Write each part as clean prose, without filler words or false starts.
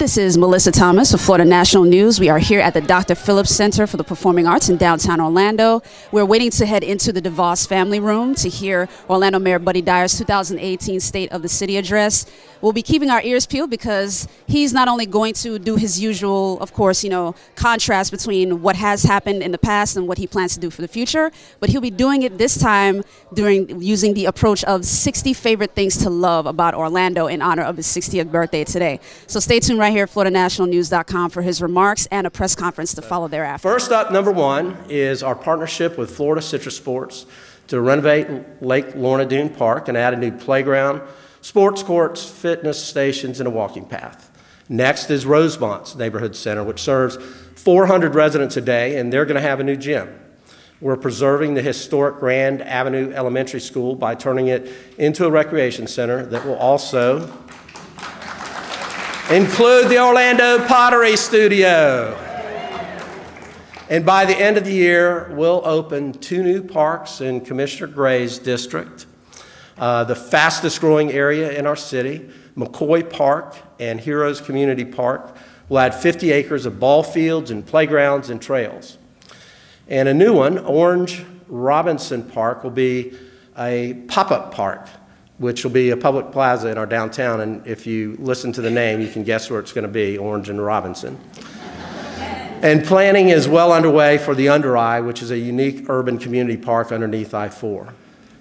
This is Mellissa Thomas of Florida National News. We are here at the Dr. Phillips Center for the Performing Arts in downtown Orlando. We're waiting to head into the DeVos Family Room to hear Orlando Mayor Buddy Dyer's 2018 State of the City address. We'll be keeping our ears peeled because he's not only going to do his usual, of course, contrast between what has happened in the past and what he plans to do for the future, but he'll be doing it this time using the approach of 60 favorite things to love about Orlando in honor of his 60th birthday today. So stay tuned right here at FloridaNationalNews.com for his remarks and a press conference to follow thereafter. First up, number one, is our partnership with Florida Citrus Sports to renovate Lake Lorna Doone Park and add a new playground, sports courts, fitness stations, and a walking path. Next is Rosemont's Neighborhood Center, which serves 400 residents a day, and they're going to have a new gym. We're preserving the historic Grand Avenue Elementary School by turning it into a recreation center that will also include the Orlando Pottery Studio. And by the end of the year, we'll open 2 new parks in Commissioner Gray's district. The fastest growing area in our city, McCoy Park and Heroes Community Park, will add 50 acres of ball fields and playgrounds and trails. And a new one, Orange Robinson Park, will be a pop-up park, which will be a public plaza in our downtown. And if you listen to the name, you can guess where it's going to be, Orange and Robinson. And planning is well underway for the Under Eye, which is a unique urban community park underneath I-4.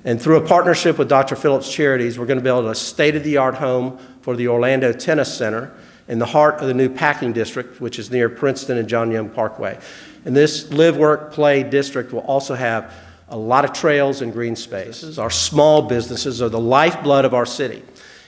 And through a partnership with Dr. Phillips Charities, we're going to build a state-of-the-art home for the Orlando Tennis Center in the heart of the new packing district, which is near Princeton and John Young Parkway. And this live, work, play district will also have a lot of trails and green spaces. Our small businesses are the lifeblood of our city.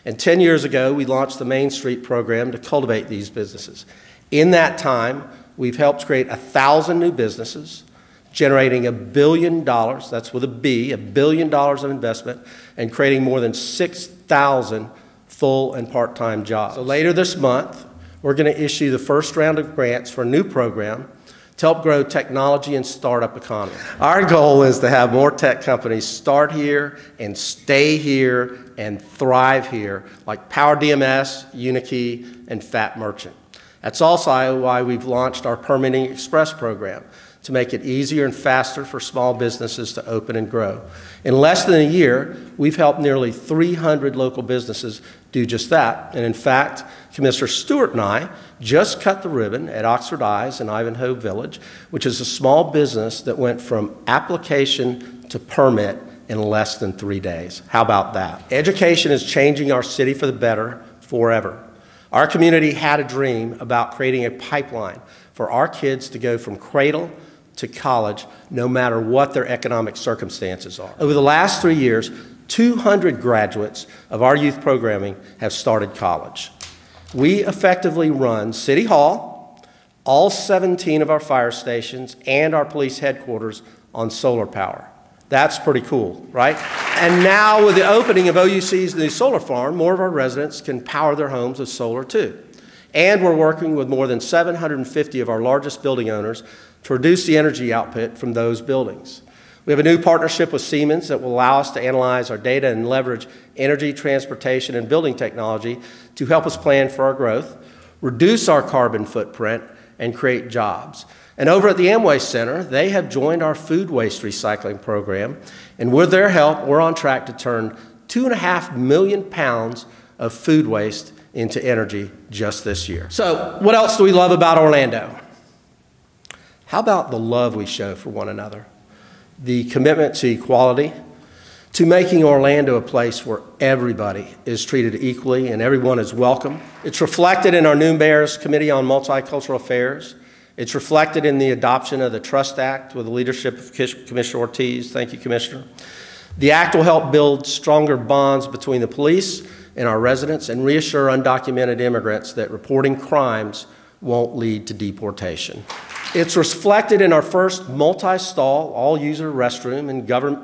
And 10 years ago, we launched the Main Street program to cultivate these businesses. In that time, we've helped create 1,000 new businesses, generating $1 billion, that's with a B, $1 billion of investment, and creating more than 6,000 full and part-time jobs. So later this month, we're going to issue the first round of grants for a new program to help grow technology and startup economy. Our goal is to have more tech companies start here and stay here and thrive here, like Power DMS, Unikey, and Fat Merchant. That's also why we've launched our Permitting Express program, to make it easier and faster for small businesses to open and grow. In less than a year, we've helped nearly 300 local businesses do just that. And in fact, Commissioner Stewart and I just cut the ribbon at Oxford Eyes in Ivanhoe Village, which is a small business that went from application to permit in less than 3 days. How about that? Education is changing our city for the better forever. Our community had a dream about creating a pipeline for our kids to go from cradle to college, no matter what their economic circumstances are. Over the last 3 years, 200 graduates of our youth programming have started college. We effectively run City Hall, all 17 of our fire stations, and our police headquarters on solar power. That's pretty cool, right? And now with the opening of OUC's new solar farm, more of our residents can power their homes with solar too. And we're working with more than 750 of our largest building owners to reduce the energy output from those buildings. We have a new partnership with Siemens that will allow us to analyze our data and leverage energy, transportation, and building technology to help us plan for our growth, reduce our carbon footprint, and create jobs. And over at the Amway Center, they have joined our food waste recycling program, and with their help, we're on track to turn 2.5 million pounds of food waste into energy just this year. So, what else do we love about Orlando? How about the love we show for one another? The commitment to equality, to making Orlando a place where everybody is treated equally and everyone is welcome. It's reflected in our new Mayor's Committee on Multicultural Affairs. It's reflected in the adoption of the Trust Act with the leadership of Commissioner Ortiz. Thank you, Commissioner. The act will help build stronger bonds between the police and our residents and reassure undocumented immigrants that reporting crimes won't lead to deportation. It's reflected in our first multi-stall, all-user restroom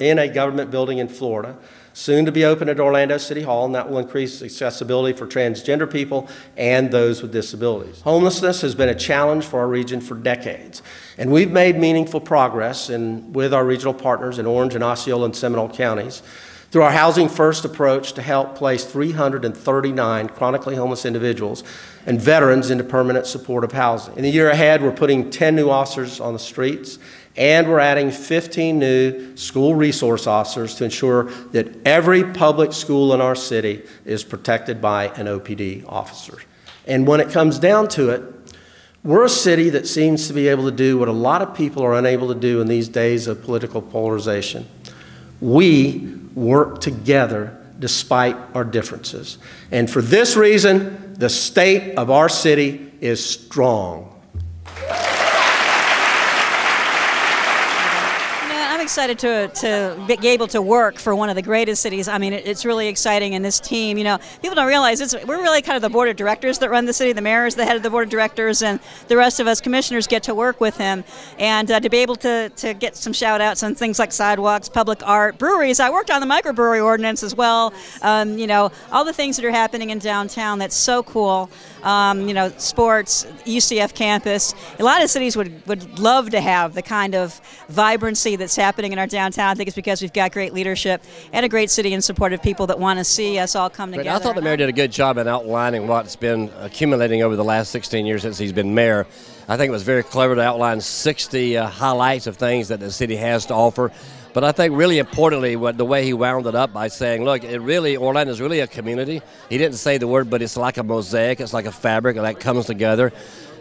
in a government building in Florida, soon to be open at Orlando City Hall, and that will increase accessibility for transgender people and those with disabilities. Homelessness has been a challenge for our region for decades, and we've made meaningful progress with our regional partners in Orange and Osceola and Seminole counties through our Housing First approach to help place 339 chronically homeless individuals and veterans into permanent supportive housing. In the year ahead, we're putting 10 new officers on the streets, and we're adding 15 new school resource officers to ensure that every public school in our city is protected by an OPD officer. And when it comes down to it, we're a city that seems to be able to do what a lot of people are unable to do in these days of political polarization. We work together despite our differences. And for this reason, the state of our city is strong. I'm excited to be able to work for one of the greatest cities. I mean, it's really exciting, and this team, you know, people don't realize we're really kind of the board of directors that run the city. The mayor is the head of the board of directors, and the rest of us commissioners get to work with him. And to be able to get some shout outs on things like sidewalks, public art, breweries. I worked on the microbrewery ordinance as well. You know, all the things that are happening in downtown, that's so cool. You know, sports, UCF campus. A lot of cities would love to have the kind of vibrancy that's happening in our downtown. I think it's because we've got great leadership and a great city and supportive people that want to see us all come together. I thought the mayor did a good job in outlining what's been accumulating over the last 16 years since he's been mayor. I think it was very clever to outline 60 highlights of things that the city has to offer. But I think really importantly, the way he wound it up by saying, look, Orlando is really a community. He didn't say the word, but it's like a mosaic. It's like a fabric that comes together.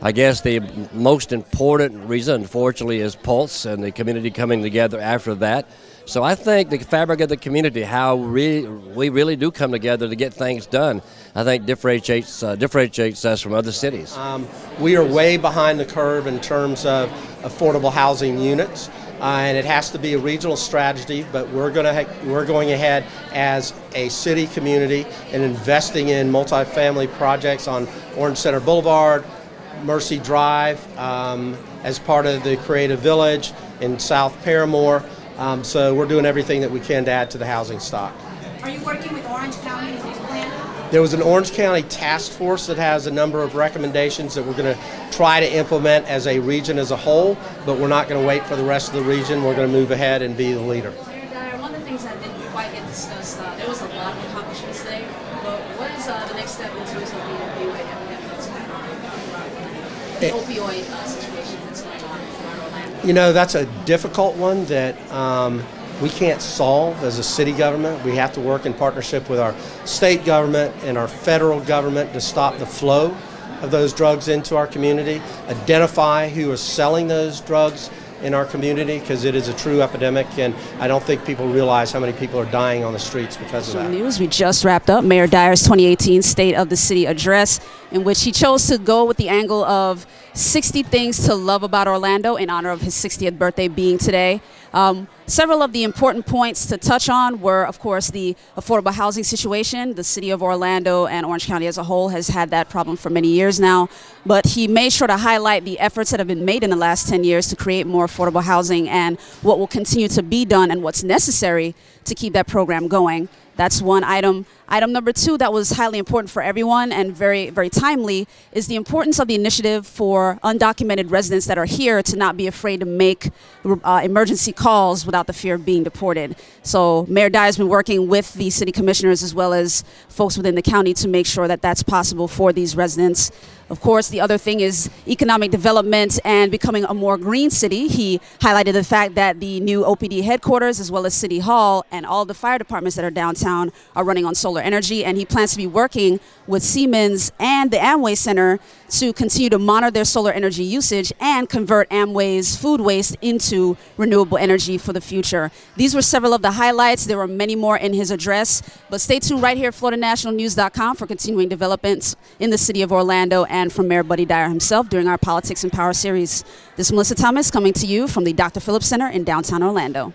I guess the most important reason, unfortunately, is Pulse and the community coming together after that. So I think the fabric of the community, how we really do come together to get things done, I think differentiates us from other cities. We are way behind the curve in terms of affordable housing units. And it has to be a regional strategy, but we're going ahead as a city community and investing in multifamily projects on Orange Center Boulevard, Mercy Drive, as part of the Creative Village in South Paramore. So we're doing everything that we can to add to the housing stock. Are you working with Orange County in this plan? There was an Orange County task force that has a number of recommendations that we're going to try to implement as a region as a whole, but we're not going to wait for the rest of the region. We're going to move ahead and be the leader. Mayor Dyer, one of the things that didn't quite get discussed, there was a lot of accomplishments there, but what is the next step in terms of the opioid epidemic that's going on? The opioid situation that's going on in Orlando? You know, that's a difficult one that we can't solve as a city government. We have to work in partnership with our state government and our federal government to stop the flow of those drugs into our community, identify who is selling those drugs in our community, because it is a true epidemic, and I don't think people realize how many people are dying on the streets because of that. News, we just wrapped up Mayor Dyer's 2018 State of the City address, in which he chose to go with the angle of 60 things to love about Orlando in honor of his 60th birthday being today. Several of the important points to touch on were, of course, the affordable housing situation. The city of Orlando and Orange County as a whole has had that problem for many years now, but he made sure to highlight the efforts that have been made in the last 10 years to create more affordable housing and what will continue to be done and what's necessary to keep that program going. That's one item. Item number two that was highly important for everyone and very, very timely is the importance of the initiative for undocumented residents that are here to not be afraid to make emergency calls without the fear of being deported. So Mayor Dyer has been working with the city commissioners as well as folks within the county to make sure that that's possible for these residents. Of course, the other thing is economic development and becoming a more green city. He highlighted the fact that the new OPD headquarters as well as City Hall and all the fire departments that are downtown are running on solar energy, and he plans to be working with Siemens and the Amway Center to continue to monitor their solar energy usage and convert Amway's food waste into renewable energy for the future. These were several of the highlights. There were many more in his address, but stay tuned right here at FloridaNationalNews.com for continuing developments in the city of Orlando and from Mayor Buddy Dyer himself during our Politics and Power series. This is Mellissa Thomas coming to you from the Dr. Phillips Center in downtown Orlando.